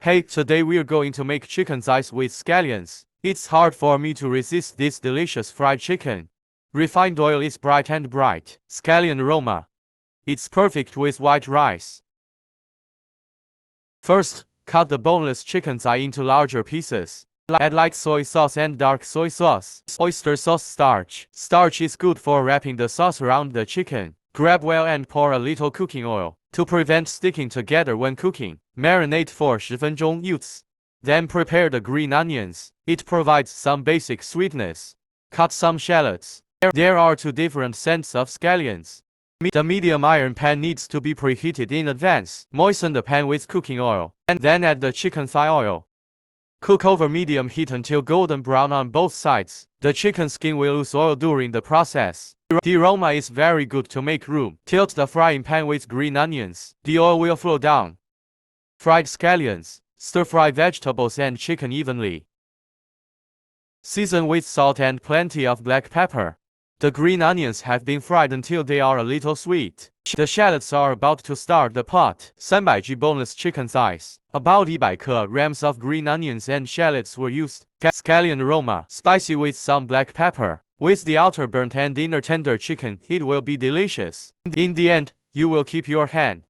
Hey, today we're going to make chicken thighs with scallions. It's hard for me to resist this delicious fried chicken. Refined oil is bright and bright. Scallion aroma. It's perfect with white rice. First, cut the boneless chicken thigh into larger pieces. Add light soy sauce and dark soy sauce. Oyster sauce starch. Starch is good for wrapping the sauce around the chicken. Grab well and pour a little cooking oil. To prevent sticking together when cooking, marinate for 10分钟 use. Then prepare the green onions. It provides some basic sweetness. Cut some shallots. There are two different scents of scallions. The medium iron pan needs to be preheated in advance. Moisten the pan with cooking oil, and then add the chicken thigh oil. Cook over medium heat until golden brown on both sides. The chicken skin will lose oil during the process. The aroma is very good to make room. Tilt the frying pan with green onions. The oil will flow down. Fried scallions. Stir-fry vegetables and chicken evenly. Season with salt and plenty of black pepper. The green onions have been fried until they are a little sweet. The shallots are about to start the pot. 300g boneless chicken thighs. About 100 grams of green onions and shallots were used. Scallion aroma, spicy with some black pepper. With the outer burnt and inner tender chicken, it will be delicious. In the end, you will keep your hand.